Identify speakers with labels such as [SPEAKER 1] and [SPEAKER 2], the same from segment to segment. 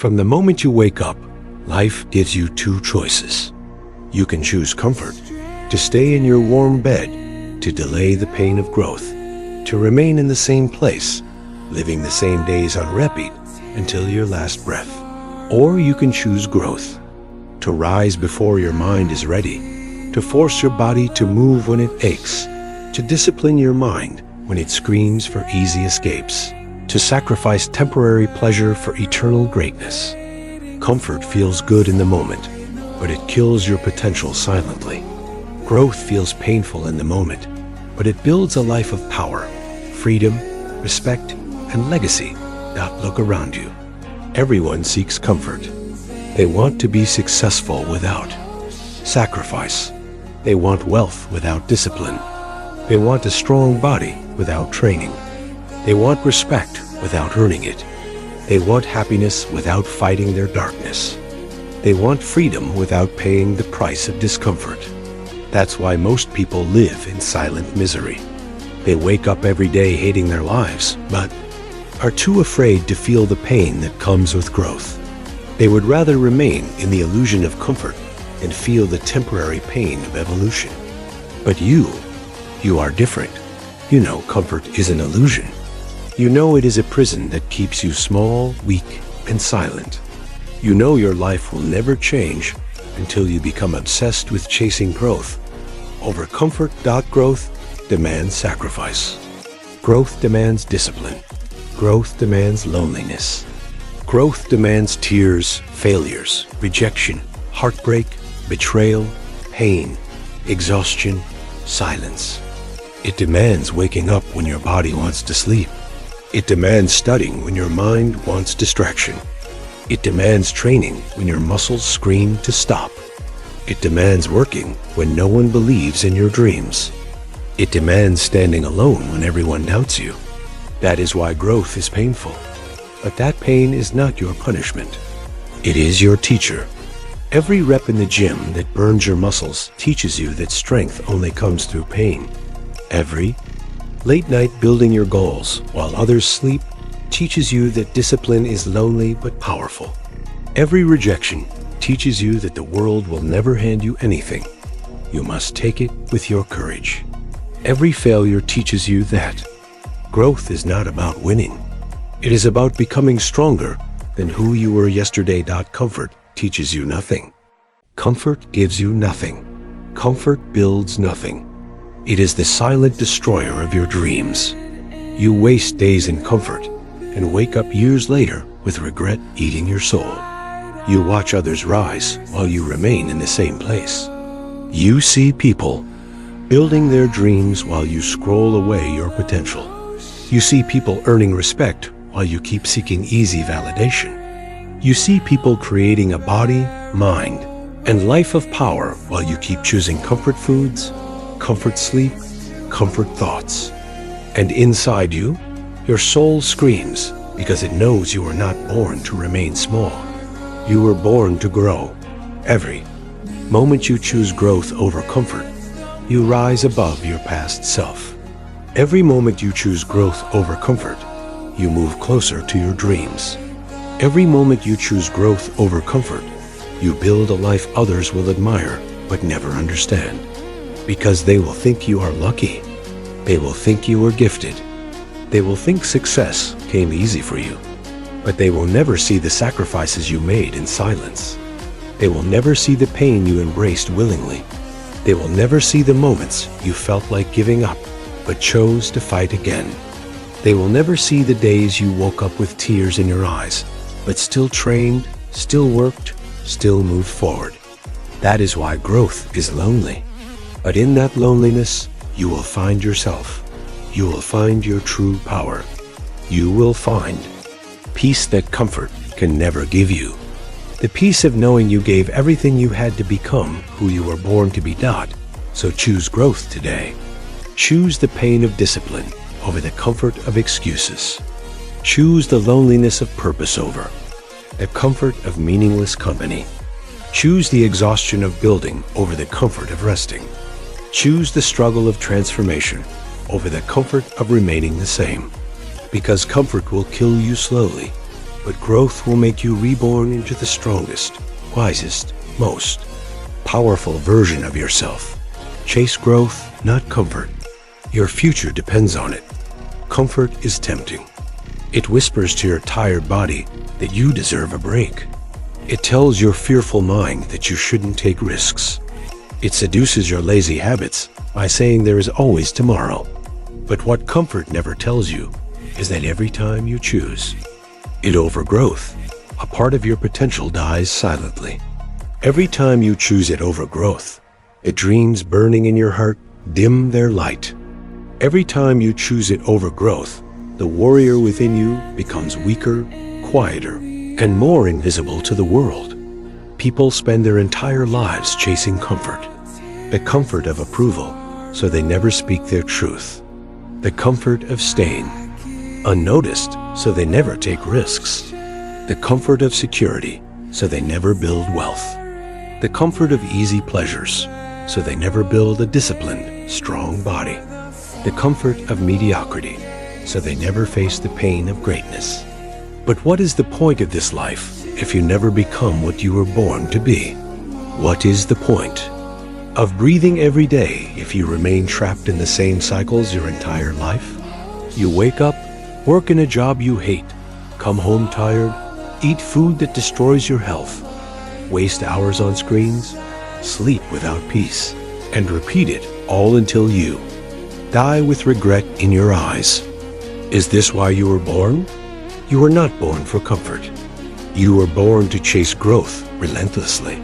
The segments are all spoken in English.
[SPEAKER 1] From the moment you wake up, life gives you two choices. You can choose comfort, to stay in your warm bed, to delay the pain of growth, to remain in the same place, living the same days on repeat until your last breath. Or you can choose growth, to rise before your mind is ready, to force your body to move when it aches, to discipline your mind when it screams for easy escapes, to sacrifice temporary pleasure for eternal greatness. Comfort feels good in the moment, but it kills your potential silently. Growth feels painful in the moment, but it builds a life of power, freedom, respect, and legacy. Look around you. Everyone seeks comfort. They want to be successful without sacrifice. They want wealth without discipline. They want a strong body without training. They want respect without earning it. They want happiness without fighting their darkness. They want freedom without paying the price of discomfort. That's why most people live in silent misery. They wake up every day hating their lives, but are too afraid to feel the pain that comes with growth. They would rather remain in the illusion of comfort and feel the temporary pain of evolution. But you are different. You know comfort is an illusion. You know it is a prison that keeps you small, weak, and silent. You know your life will never change until you become obsessed with chasing growth. Over comfort, growth demands sacrifice. Growth demands discipline. Growth demands loneliness. Growth demands tears, failures, rejection, heartbreak, betrayal, pain, exhaustion, silence. It demands waking up when your body wants to sleep. It demands studying when your mind wants distraction. It demands training when your muscles scream to stop. It demands working when no one believes in your dreams. It demands standing alone when everyone doubts you. That is why growth is painful. But that pain is not your punishment. It is your teacher. Every rep in the gym that burns your muscles teaches you that strength only comes through pain. Every late night building your goals while others sleep teaches you that discipline is lonely but powerful. Every rejection teaches you that the world will never hand you anything. You must take it with your courage. Every failure teaches you that growth is not about winning. It is about becoming stronger than who you were yesterday. Comfort teaches you nothing. Comfort gives you nothing. Comfort builds nothing. It is the silent destroyer of your dreams. You waste days in comfort and wake up years later with regret eating your soul. You watch others rise while you remain in the same place. You see people building their dreams while you scroll away your potential. You see people earning respect while you keep seeking easy validation. You see people creating a body, mind, and life of power while you keep choosing comfort foods, comfort sleep, comfort thoughts. And inside you, your soul screams because it knows you were not born to remain small. You were born to grow. Every moment you choose growth over comfort, you rise above your past self. Every moment you choose growth over comfort, you move closer to your dreams. Every moment you choose growth over comfort, you build a life others will admire but never understand. Because they will think you are lucky. They will think you were gifted. They will think success came easy for you. But they will never see the sacrifices you made in silence. They will never see the pain you embraced willingly. They will never see the moments you felt like giving up, but chose to fight again. They will never see the days you woke up with tears in your eyes, but still trained, still worked, still moved forward. That is why growth is lonely. But in that loneliness, you will find yourself. You will find your true power. You will find peace that comfort can never give you. The peace of knowing you gave everything you had to become who you were born to be. So choose growth today. Choose the pain of discipline over the comfort of excuses. Choose the loneliness of purpose over the comfort of meaningless company. Choose the exhaustion of building over the comfort of resting. Choose the struggle of transformation over the comfort of remaining the same. Because comfort will kill you slowly, but growth will make you reborn into the strongest, wisest, most powerful version of yourself. Chase growth, not comfort. Your future depends on it. Comfort is tempting. It whispers to your tired body that you deserve a break. It tells your fearful mind that you shouldn't take risks. It seduces your lazy habits by saying there is always tomorrow. But what comfort never tells you is that every time you choose it over growth, a part of your potential dies silently. Every time you choose it over growth, the dreams burning in your heart dim their light. Every time you choose it over growth, the warrior within you becomes weaker, quieter, and more invisible to the world. People spend their entire lives chasing comfort. The comfort of approval, so they never speak their truth. The comfort of staying unnoticed, so they never take risks. The comfort of security, so they never build wealth. The comfort of easy pleasures, so they never build a disciplined, strong body. The comfort of mediocrity, so they never face the pain of greatness. But what is the point of this life if you never become what you were born to be? What is the point of breathing every day if you remain trapped in the same cycles your entire life? You wake up, work in a job you hate, come home tired, eat food that destroys your health, waste hours on screens, sleep without peace, and repeat it all until you die with regret in your eyes. Is this why you were born? You were not born for comfort. You were born to chase growth relentlessly.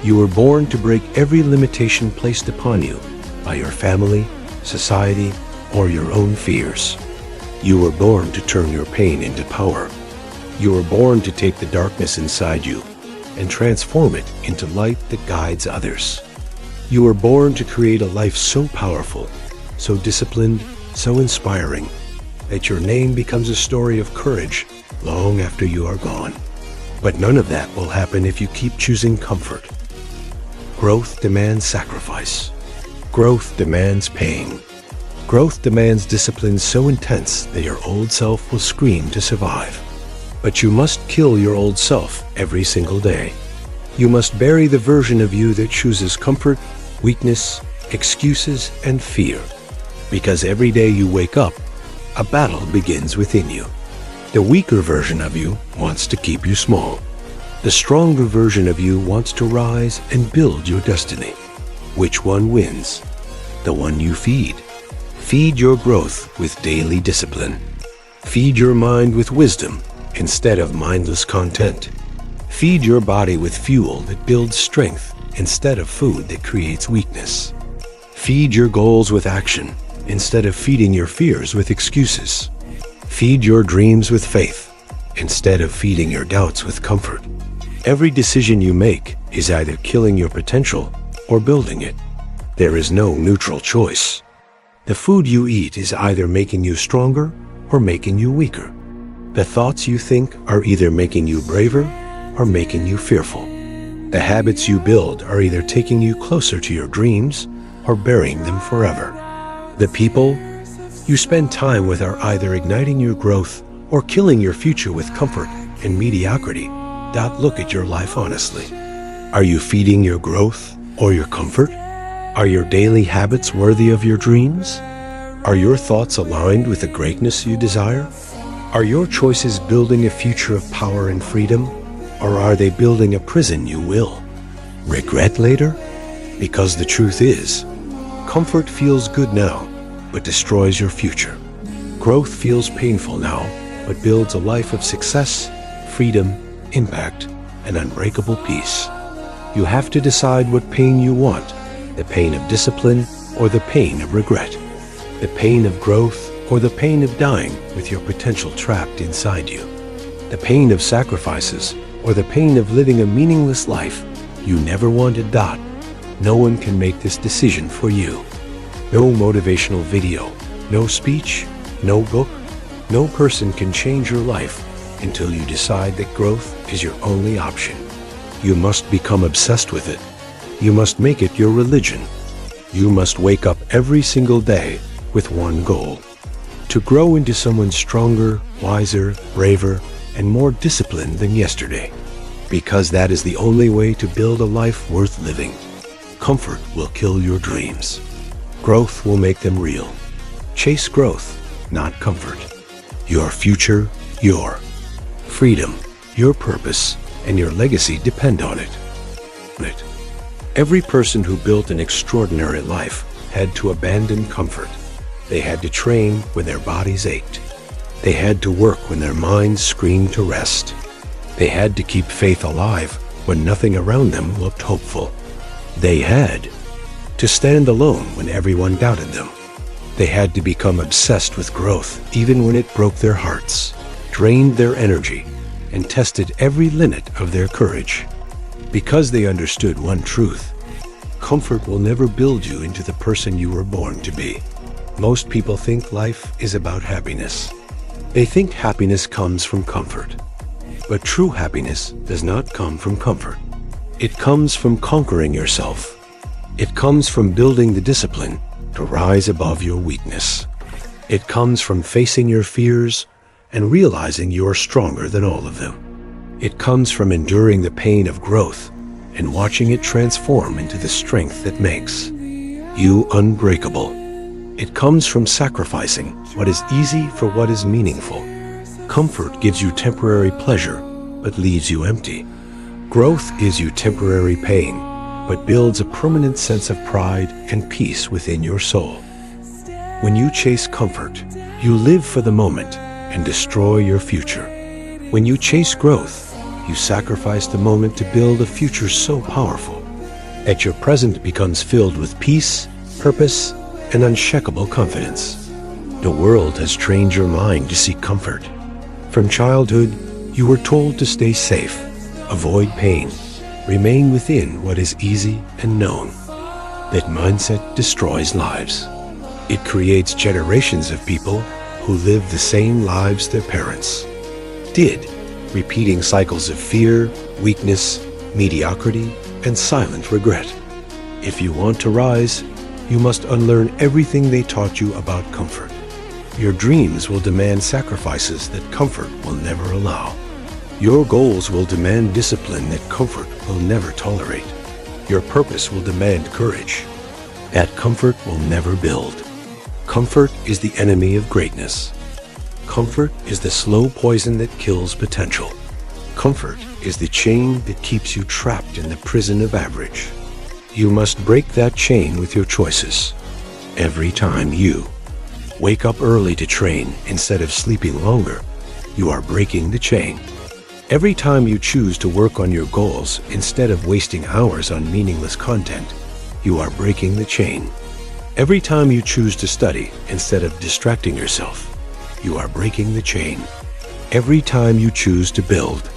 [SPEAKER 1] You were born to break every limitation placed upon you by your family, society, or your own fears. You were born to turn your pain into power. You were born to take the darkness inside you and transform it into light that guides others. You were born to create a life so powerful, so disciplined, so inspiring, that your name becomes a story of courage long after you are gone. But none of that will happen if you keep choosing comfort. Growth demands sacrifice. Growth demands pain. Growth demands discipline so intense that your old self will scream to survive. But you must kill your old self every single day. You must bury the version of you that chooses comfort, weakness, excuses, and fear. Because every day you wake up, a battle begins within you. The weaker version of you wants to keep you small. The stronger version of you wants to rise and build your destiny. Which one wins? The one you feed. Feed your growth with daily discipline. Feed your mind with wisdom instead of mindless content. Feed your body with fuel that builds strength instead of food that creates weakness. Feed your goals with action instead of feeding your fears with excuses. Feed your dreams with faith instead of feeding your doubts with comfort. Every decision you make is either killing your potential or building it. There is no neutral choice. The food you eat is either making you stronger or making you weaker. The thoughts you think are either making you braver or making you fearful. The habits you build are either taking you closer to your dreams or burying them forever. The people you spend time with are either igniting your growth or killing your future with comfort and mediocrity. Look at your life honestly. Are you feeding your growth or your comfort? Are your daily habits worthy of your dreams? Are your thoughts aligned with the greatness you desire? Are your choices building a future of power and freedom, or are they building a prison you will regret later? Because the truth is, comfort feels good now, but destroys your future. Growth feels painful now, but builds a life of success, freedom, impact, and unbreakable peace. You have to decide what pain you want, the pain of discipline or the pain of regret, the pain of growth or the pain of dying with your potential trapped inside you, the pain of sacrifices or the pain of living a meaningless life you never wanted. No one can make this decision for you. No motivational video, no speech, no book, no person can change your life until you decide that growth is your only option. You must become obsessed with it. You must make it your religion. You must wake up every single day with one goal: to grow into someone stronger, wiser, braver, and more disciplined than yesterday. Because that is the only way to build a life worth living. Comfort will kill your dreams. Growth will make them real. Chase growth, not comfort. Your future, your freedom, your purpose, and your legacy depend on it. Every person who built an extraordinary life had to abandon comfort. They had to train when their bodies ached. They had to work when their minds screamed to rest. They had to keep faith alive when nothing around them looked hopeful. They had to stand alone when everyone doubted them. They had to become obsessed with growth even when it broke their hearts, drained their energy, and tested every limit of their courage. Because they understood one truth: comfort will never build you into the person you were born to be. Most people think life is about happiness. They think happiness comes from comfort. But true happiness does not come from comfort. It comes from conquering yourself. It comes from building the discipline to rise above your weakness. It comes from facing your fears and realizing you are stronger than all of them. It comes from enduring the pain of growth and watching it transform into the strength that makes you unbreakable. It comes from sacrificing what is easy for what is meaningful. Comfort gives you temporary pleasure, but leaves you empty. Growth gives you temporary pain, but builds a permanent sense of pride and peace within your soul. When you chase comfort, you live for the moment and destroy your future. When you chase growth, you sacrifice the moment to build a future so powerful that your present becomes filled with peace, purpose, and unshakable confidence. The world has trained your mind to seek comfort. From childhood, you were told to stay safe, avoid pain, remain within what is easy and known. That mindset destroys lives. It creates generations of people who live the same lives their parents did, repeating cycles of fear, weakness, mediocrity, and silent regret. If you want to rise, you must unlearn everything they taught you about comfort. Your dreams will demand sacrifices that comfort will never allow. Your goals will demand discipline that comfort will never tolerate. Your purpose will demand courage that comfort will never build. Comfort is the enemy of greatness. Comfort is the slow poison that kills potential. Comfort is the chain that keeps you trapped in the prison of average. You must break that chain with your choices. Every time you wake up early to train instead of sleeping longer, you are breaking the chain. Every time you choose to work on your goals instead of wasting hours on meaningless content, you are breaking the chain. Every time you choose to study instead of distracting yourself, you are breaking the chain. Every time you choose to build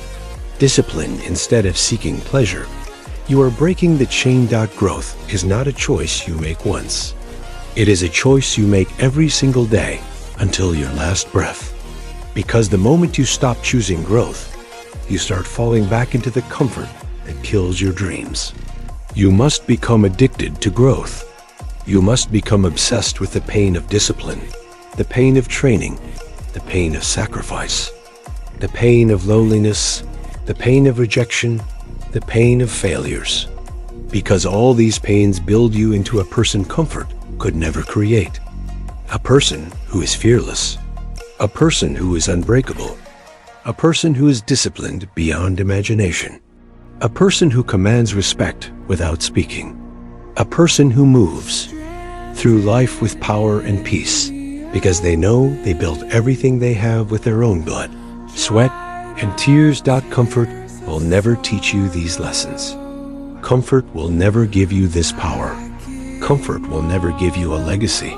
[SPEAKER 1] discipline instead of seeking pleasure, you are breaking the chain. Growth is not a choice you make once. It is a choice you make every single day until your last breath. Because the moment you stop choosing growth, you start falling back into the comfort that kills your dreams. You must become addicted to growth. You must become obsessed with the pain of discipline, the pain of training, the pain of sacrifice, the pain of loneliness, the pain of rejection, the pain of failures. Because all these pains build you into a person comfort could never create. A person who is fearless, a person who is unbreakable, a person who is disciplined beyond imagination, a person who commands respect without speaking, a person who moves through life with power and peace because they know they built everything they have with their own blood, sweat, and tears. Comfort will never teach you these lessons. Comfort will never give you this power. Comfort will never give you a legacy.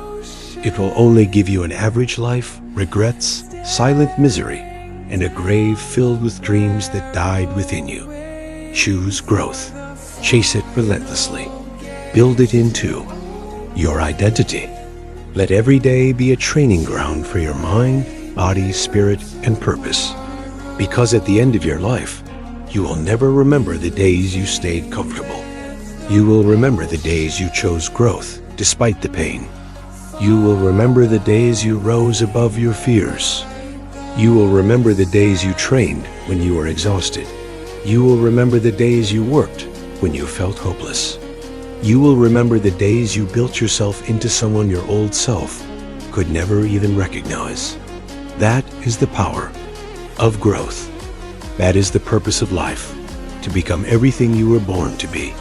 [SPEAKER 1] It will only give you an average life, regrets, silent misery, and a grave filled with dreams that died within you. Choose growth. Chase it relentlessly. Build it into your identity. Let every day be a training ground for your mind, body, spirit, and purpose. Because at the end of your life, you will never remember the days you stayed comfortable. You will remember the days you chose growth despite the pain. You will remember the days you rose above your fears. You will remember the days you trained when you were exhausted. You will remember the days you worked when you felt hopeless. You will remember the days you built yourself into someone your old self could never even recognize. That is the power of growth. That is the purpose of life, to become everything you were born to be.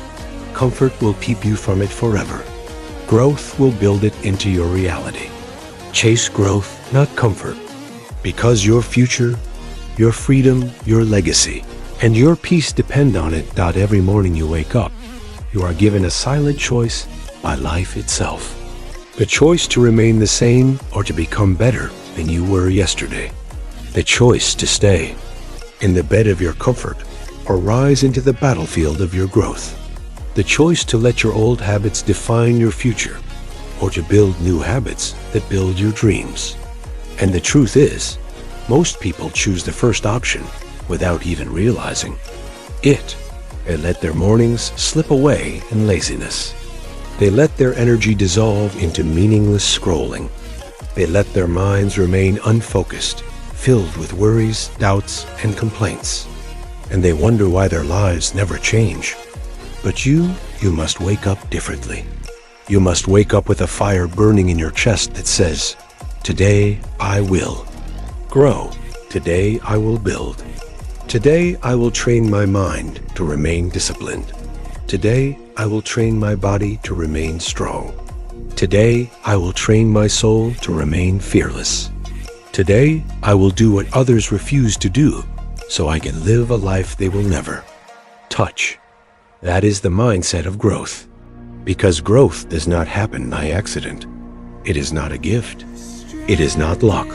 [SPEAKER 1] Comfort will keep you from it forever. Growth will build it into your reality. Chase growth, not comfort, because your future, your freedom, your legacy, and your peace depend on it. Every morning you wake up, you are given a silent choice by life itself. The choice to remain the same or to become better than you were yesterday. The choice to stay in the bed of your comfort or rise into the battlefield of your growth. The choice to let your old habits define your future or to build new habits that build your dreams. And the truth is, most people choose the first option without even realizing it. They let their mornings slip away in laziness. They let their energy dissolve into meaningless scrolling. They let their minds remain unfocused, filled with worries, doubts, and complaints. And they wonder why their lives never change. But you must wake up differently. You must wake up with a fire burning in your chest that says, "Today I will grow. Today I will build. Today I will train my mind to remain disciplined. Today I will train my body to remain strong. Today I will train my soul to remain fearless. Today I will do what others refuse to do so I can live a life they will never touch." That is the mindset of growth. Because growth does not happen by accident. It is not a gift. It is not luck.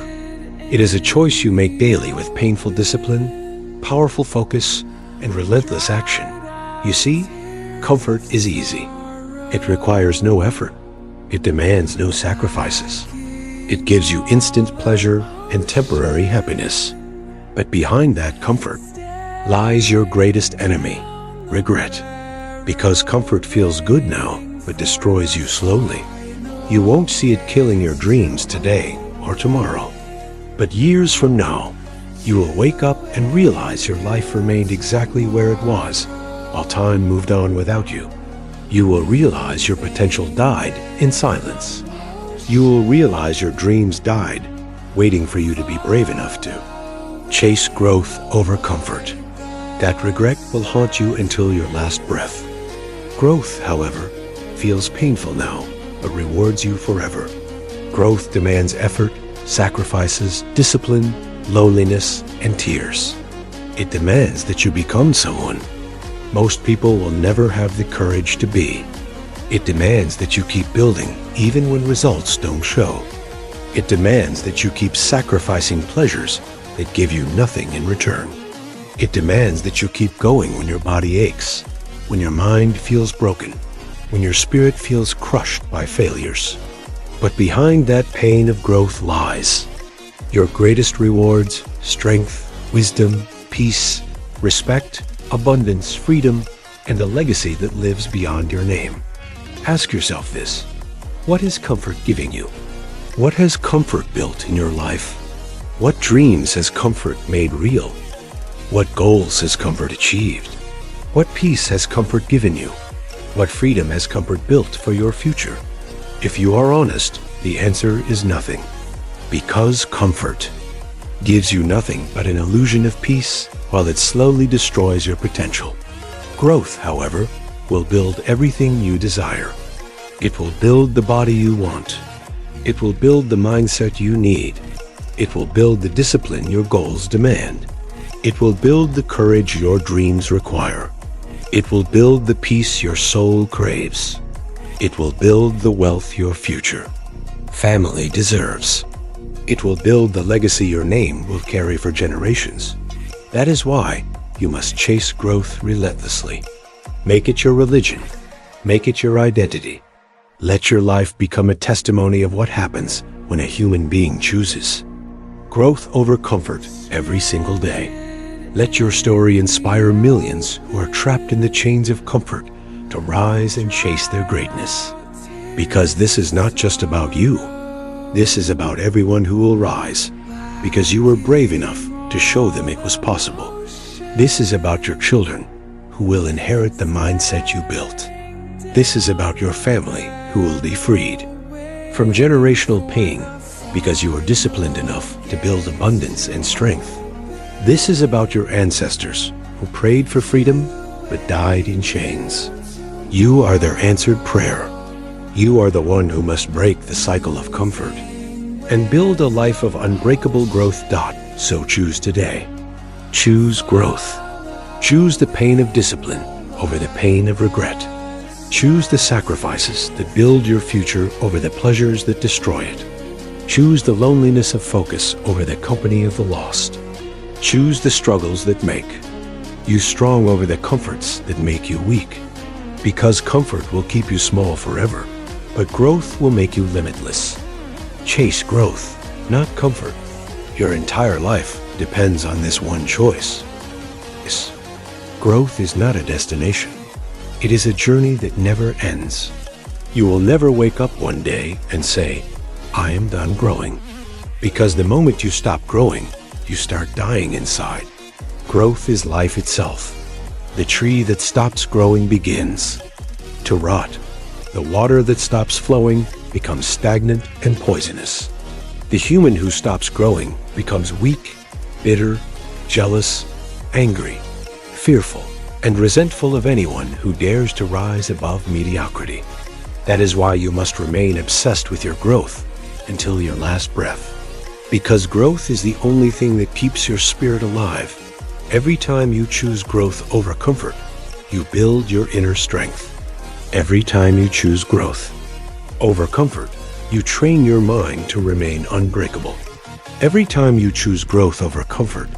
[SPEAKER 1] It is a choice you make daily with painful discipline, powerful focus, and relentless action. You see, comfort is easy. It requires no effort. It demands no sacrifices. It gives you instant pleasure and temporary happiness. But behind that comfort lies your greatest enemy, regret. Because comfort feels good now, but destroys you slowly. You won't see it killing your dreams today or tomorrow. But years from now, you will wake up and realize your life remained exactly where it was, while time moved on without you. You will realize your potential died in silence. You will realize your dreams died, waiting for you to be brave enough to chase growth over comfort. That regret will haunt you until your last breath. Growth, however, feels painful now, but rewards you forever. Growth demands effort, sacrifices, discipline, loneliness, and tears. It demands that you become someone most people will never have the courage to be. It demands that you keep building even when results don't show. It demands that you keep sacrificing pleasures that give you nothing in return. It demands that you keep going when your body aches, when your mind feels broken, when your spirit feels crushed by failures. But behind that pain of growth lies your greatest rewards: strength, wisdom, peace, respect, abundance, freedom, and a legacy that lives beyond your name. Ask yourself this: what is comfort giving you? What has comfort built in your life? What dreams has comfort made real? What goals has comfort achieved? What peace has comfort given you? What freedom has comfort built for your future? If you are honest, the answer is nothing. Because comfort gives you nothing but an illusion of peace while it slowly destroys your potential. Growth, however, will build everything you desire. It will build the body you want. It will build the mindset you need. It will build the discipline your goals demand. It will build the courage your dreams require. It will build the peace your soul craves. It will build the wealth your future family deserves. It will build the legacy your name will carry for generations. That is why you must chase growth relentlessly. Make it your religion. Make it your identity. Let your life become a testimony of what happens when a human being chooses growth over comfort every single day. Let your story inspire millions who are trapped in the chains of comfort to rise and chase their greatness. Because this is not just about you. This is about everyone who will rise, because you were brave enough to show them it was possible. This is about your children, who will inherit the mindset you built. This is about your family, who will be freed from generational pain because you are disciplined enough to build abundance and strength. This is about your ancestors, who prayed for freedom but died in chains. You are their answered prayer. You are the one who must break the cycle of comfort and build a life of unbreakable growth. So choose today. Choose growth. Choose the pain of discipline over the pain of regret. Choose the sacrifices that build your future over the pleasures that destroy it. Choose the loneliness of focus over the company of the lost. Choose the struggles that make you strong over the comforts that make you weak. Because comfort will keep you small forever, but growth will make you limitless. Chase growth, not comfort. Your entire life depends on this one choice. Growth is not a destination. It is a journey that never ends. You will never wake up one day and say, I am done growing. Because the moment you stop growing, you start dying inside. Growth is life itself. The tree that stops growing begins to rot. The water that stops flowing becomes stagnant and poisonous. The human who stops growing becomes weak, bitter, jealous, angry, fearful, and resentful of anyone who dares to rise above mediocrity. That is why you must remain obsessed with your growth until your last breath. Because growth is the only thing that keeps your spirit alive. Every time you choose growth over comfort, you build your inner strength. Every time you choose growth over comfort, you train your mind to remain unbreakable. Every time you choose growth over comfort,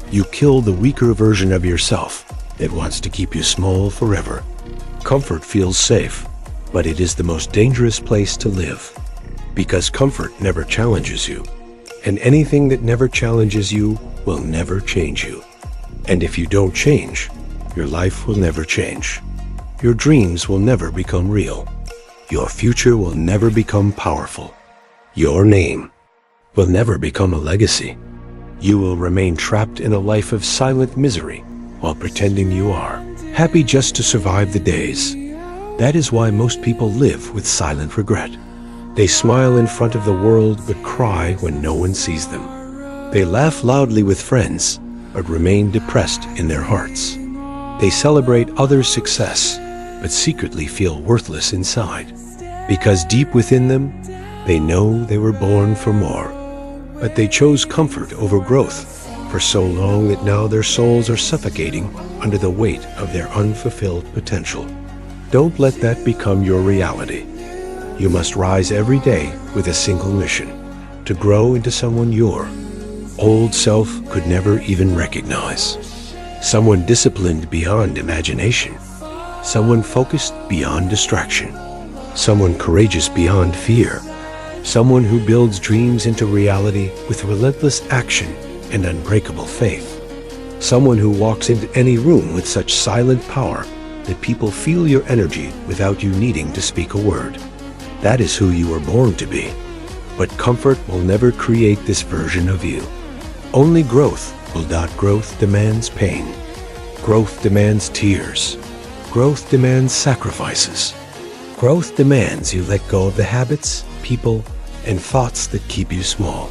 [SPEAKER 1] you kill the weaker version of yourself that wants to keep you small forever. Comfort feels safe, but it is the most dangerous place to live. Because comfort never challenges you, and anything that never challenges you will never change you. And if you don't change, your life will never change. Your dreams will never become real. Your future will never become powerful. Your name will never become a legacy. You will remain trapped in a life of silent misery while pretending you are happy just to survive the days. That is why most people live with silent regret. They smile in front of the world but cry when no one sees them. They laugh loudly with friends but remain depressed in their hearts. They celebrate others' success but secretly feel worthless inside. Because deep within them, they know they were born for more. But they chose comfort over growth for so long that now their souls are suffocating under the weight of their unfulfilled potential. Don't let that become your reality. You must rise every day with a single mission: to grow into someone your old self could never even recognize. Someone disciplined beyond imagination. Someone focused beyond distraction. Someone courageous beyond fear. Someone who builds dreams into reality with relentless action and unbreakable faith. Someone who walks into any room with such silent power that people feel your energy without you needing to speak a word. That is who you were born to be. But comfort will never create this version of you. Only growth will. Growth demands pain. Growth demands tears. Growth demands sacrifices. Growth demands you let go of the habits, people, and thoughts that keep you small.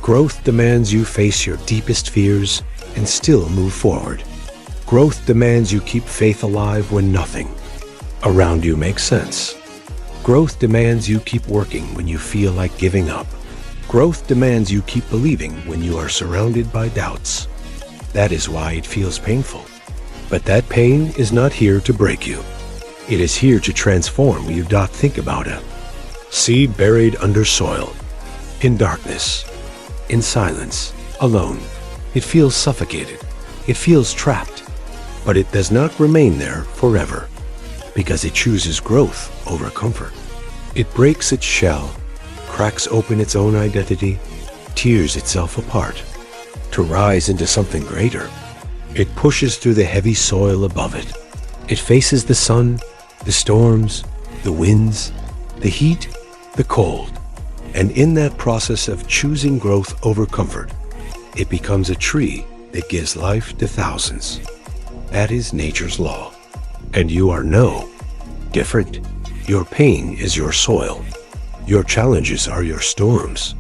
[SPEAKER 1] Growth demands you face your deepest fears and still move forward. Growth demands you keep faith alive when nothing around you makes sense. Growth demands you keep working when you feel like giving up. Growth demands you keep believing when you are surrounded by doubts. That is why it feels painful. But that pain is not here to break you. It is here to transform you. Think about it. Seed buried under soil, in darkness, in silence, alone. It feels suffocated. It feels trapped. But it does not remain there forever, because it chooses growth over comfort. It breaks its shell, cracks open its own identity, tears itself apart, to rise into something greater. It pushes through the heavy soil above it. It faces the sun, the storms, the winds, the heat, the cold. And in that process of choosing growth over comfort, it becomes a tree that gives life to thousands. That is nature's law. And you are no different. Your pain is your soil. Your challenges are your storms.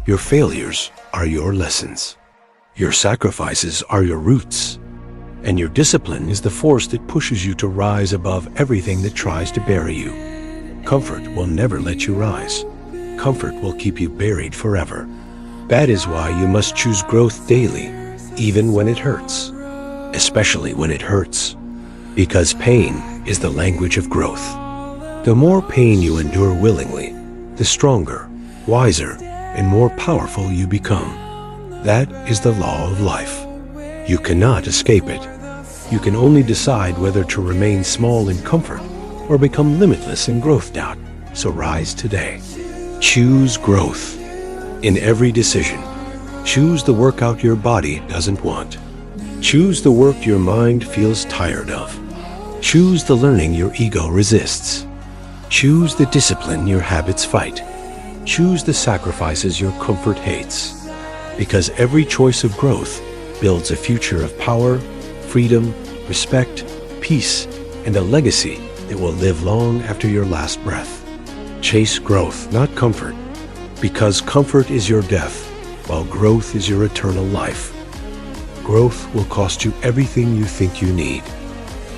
[SPEAKER 1] Your failures are your lessons. Your sacrifices are your roots. And your discipline is the force that pushes you to rise above everything that tries to bury you. Comfort will never let you rise. Comfort will keep you buried forever. That is why you must choose growth daily, even when it hurts. Especially when it hurts. Because pain is the language of growth. The more pain you endure willingly, the stronger, wiser, and more powerful you become. That is the law of life. You cannot escape it. You can only decide whether to remain small in comfort or become limitless in growth doubt. So rise today. Choose growth. In every decision, choose the workout your body doesn't want. Choose the work your mind feels tired of. Choose the learning your ego resists. Choose the discipline your habits fight. Choose the sacrifices your comfort hates. Because every choice of growth builds a future of power, freedom, respect, peace, and a legacy that will live long after your last breath. Chase growth, not comfort. Because comfort is your death, while growth is your eternal life. Growth will cost you everything you think you need.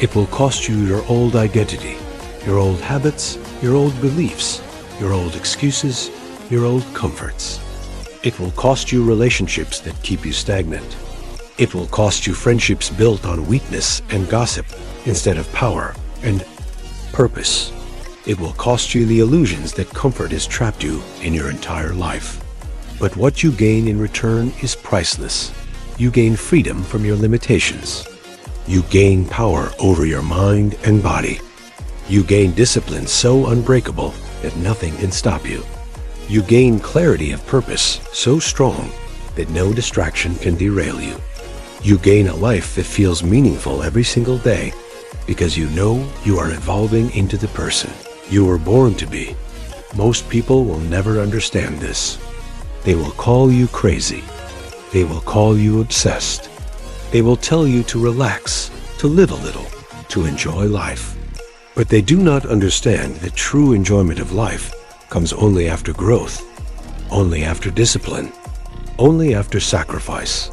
[SPEAKER 1] It will cost you your old identity, your old habits, your old beliefs, your old excuses, your old comforts. It will cost you relationships that keep you stagnant. It will cost you friendships built on weakness and gossip instead of power and purpose. It will cost you the illusions that comfort has trapped you in your entire life. But what you gain in return is priceless. You gain freedom from your limitations. You gain power over your mind and body. You gain discipline so unbreakable that nothing can stop you. You gain clarity of purpose so strong that no distraction can derail you. You gain a life that feels meaningful every single day because you know you are evolving into the person you were born to be. Most people will never understand this. They will call you crazy. They will call you obsessed. They will tell you to relax, to live a little, to enjoy life. But they do not understand that true enjoyment of life comes only after growth, only after discipline, only after sacrifice.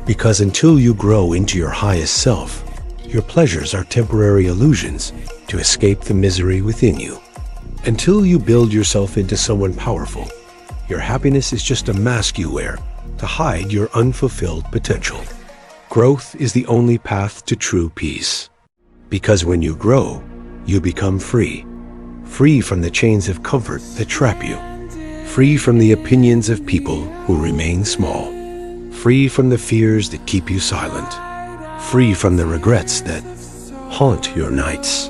[SPEAKER 1] Because until you grow into your highest self, your pleasures are temporary illusions to escape the misery within you. Until you build yourself into someone powerful, your happiness is just a mask you wear to hide your unfulfilled potential. Growth is the only path to true peace. Because when you grow, you become free. Free from the chains of comfort that trap you. Free from the opinions of people who remain small. Free from the fears that keep you silent. Free from the regrets that haunt your nights.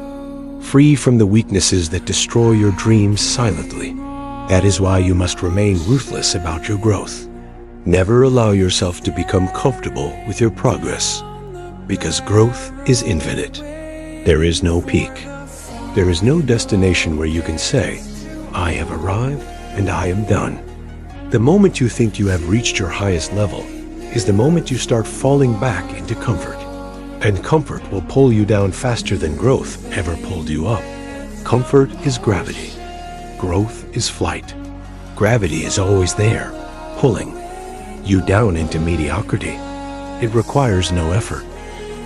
[SPEAKER 1] Free from the weaknesses that destroy your dreams silently. That is why you must remain ruthless about your growth. Never allow yourself to become comfortable with your progress. Because growth is infinite. There is no peak. There is no destination where you can say, I have arrived and I am done. The moment you think you have reached your highest level is the moment you start falling back into comfort. And comfort will pull you down faster than growth ever pulled you up. Comfort is gravity. Growth is flight. Gravity is always there, pulling you down into mediocrity. It requires no effort.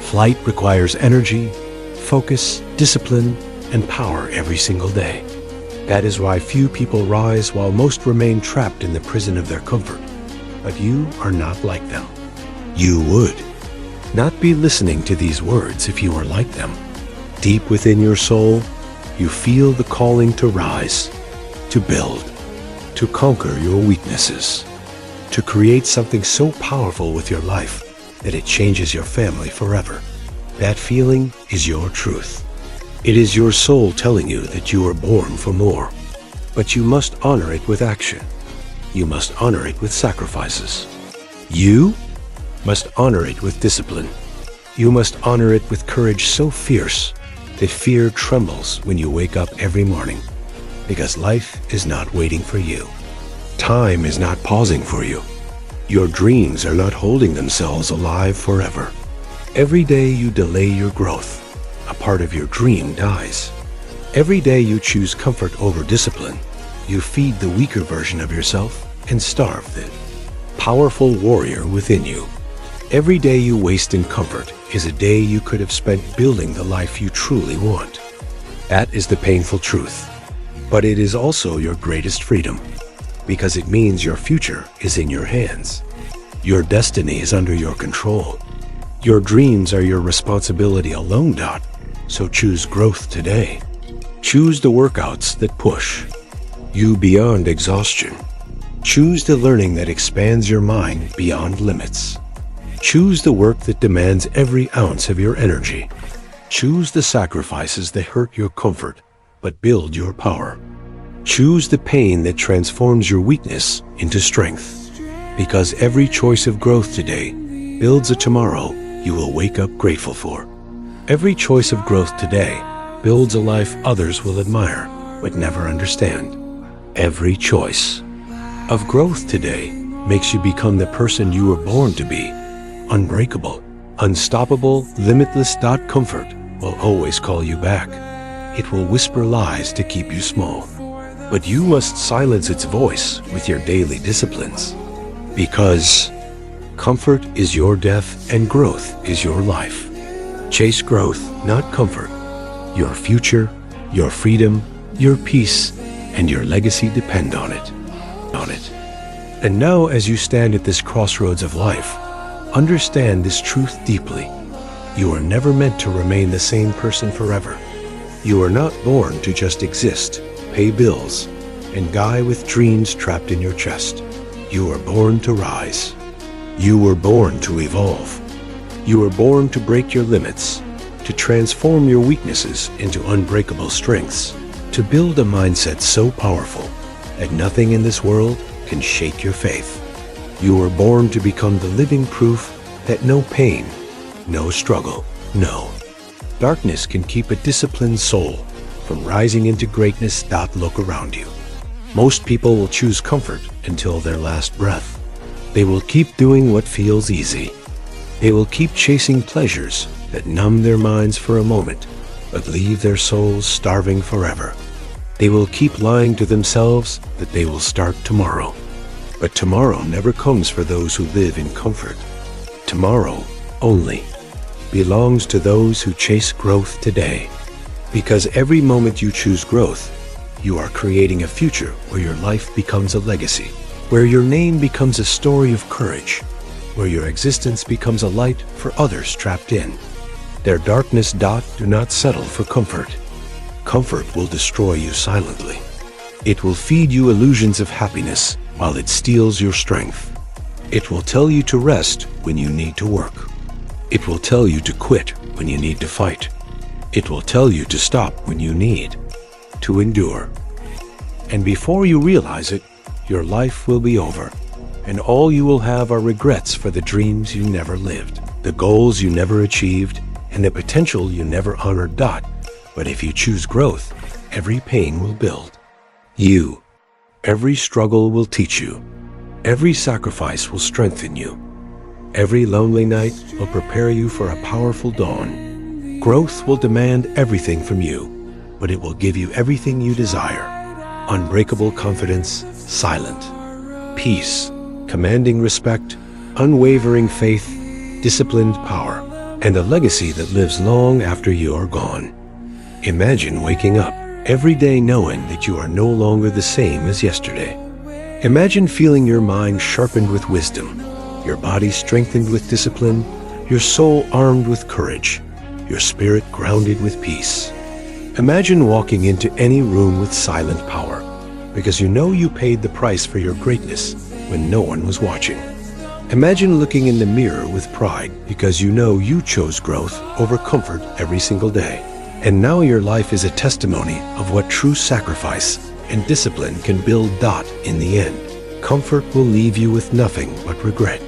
[SPEAKER 1] Flight requires energy, focus, discipline, and power every single day. That is why few people rise while most remain trapped in the prison of their comfort. But you are not like them. You would not be listening to these words if you were like them. Deep within your soul, you feel the calling to rise, to build, to conquer your weaknesses, to create something so powerful with your life that it changes your family forever. That feeling is your truth. It is your soul telling you that you were born for more. But you must honor it with action. You must honor it with sacrifices. You must honor it with discipline. You must honor it with courage so fierce that fear trembles when you wake up every morning. Because life is not waiting for you. Time is not pausing for you. Your dreams are not holding themselves alive forever. Every day you delay your growth, a part of your dream dies. Every day you choose comfort over discipline, you feed the weaker version of yourself and starve the powerful warrior within you. Every day you waste in comfort is a day you could have spent building the life you truly want. That is the painful truth. But it is also your greatest freedom, because it means your future is in your hands. Your destiny is under your control. Your dreams are your responsibility alone. So choose growth today. Choose the workouts that push you beyond exhaustion. Choose the learning that expands your mind beyond limits. Choose the work that demands every ounce of your energy. Choose the sacrifices that hurt your comfort but build your power. Choose the pain that transforms your weakness into strength. Because every choice of growth today builds a tomorrow you will wake up grateful for. Every choice of growth today builds a life others will admire but never understand. Every choice of growth today makes you become the person you were born to be. Unbreakable, unstoppable, limitless. Comfort will always call you back. It will whisper lies to keep you small. But you must silence its voice with your daily disciplines. Because comfort is your death and growth is your life. Chase growth, not comfort. Your future, your freedom, your peace, and your legacy depend on it. And now, as you stand at this crossroads of life, understand this truth deeply. You are never meant to remain the same person forever. You are not born to just exist, pay bills, and die with dreams trapped in your chest. You were born to rise. You were born to evolve. You were born to break your limits, to transform your weaknesses into unbreakable strengths, to build a mindset so powerful that nothing in this world can shake your faith. You were born to become the living proof that no pain, no struggle, no darkness can keep a disciplined soul from rising into greatness. Look around you. Most people will choose comfort until their last breath. They will keep doing what feels easy. They will keep chasing pleasures that numb their minds for a moment, but leave their souls starving forever. They will keep lying to themselves that they will start tomorrow. But tomorrow never comes for those who live in comfort. Tomorrow only belongs to those who chase growth today. Because every moment you choose growth, you are creating a future where your life becomes a legacy, where your name becomes a story of courage, where your existence becomes a light for others trapped in their darkness. Do not settle for comfort. Comfort will destroy you silently. It will feed you illusions of happiness while it steals your strength. It will tell you to rest when you need to work. It will tell you to quit when you need to fight. It will tell you to stop when you need to endure. And before you realize it, your life will be over, and all you will have are regrets for the dreams you never lived, the goals you never achieved, and the potential you never honored. But if you choose growth, every pain will build you. Every struggle will teach you. Every sacrifice will strengthen you. Every lonely night will prepare you for a powerful dawn. Growth will demand everything from you, but it will give you everything you desire. Unbreakable confidence, silent peace, commanding respect, unwavering faith, disciplined power, and a legacy that lives long after you are gone. Imagine waking up every day knowing that you are no longer the same as yesterday. Imagine feeling your mind sharpened with wisdom, your body strengthened with discipline, your soul armed with courage, your spirit grounded with peace. Imagine walking into any room with silent power, because you know you paid the price for your greatness when no one was watching. Imagine looking in the mirror with pride, because you know you chose growth over comfort every single day. And now your life is a testimony of what true sacrifice and discipline can build. In the end, comfort will leave you with nothing but regret,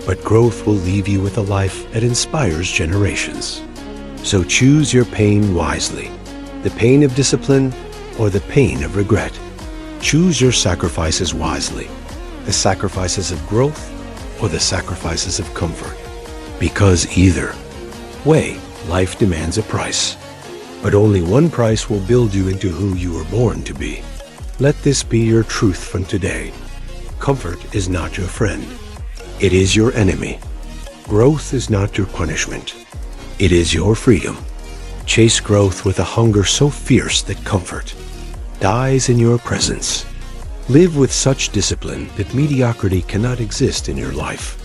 [SPEAKER 1] but growth will leave you with a life that inspires generations. So choose your pain wisely, the pain of discipline or the pain of regret. Choose your sacrifices wisely, the sacrifices of growth or the sacrifices of comfort. Because either way, life demands a price. But only one price will build you into who you were born to be. Let this be your truth from today. Comfort is not your friend. It is your enemy. Growth is not your punishment. It is your freedom. Chase growth with a hunger so fierce that comfort dies in your presence. Live with such discipline that mediocrity cannot exist in your life.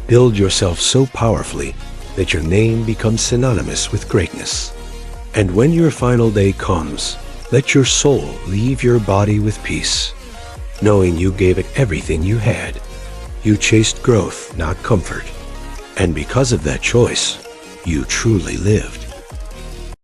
[SPEAKER 1] Build yourself so powerfully that your name becomes synonymous with greatness. And when your final day comes, let your soul leave your body with peace, knowing you gave it everything you had. You chased growth, not comfort. And because of that choice, you truly lived.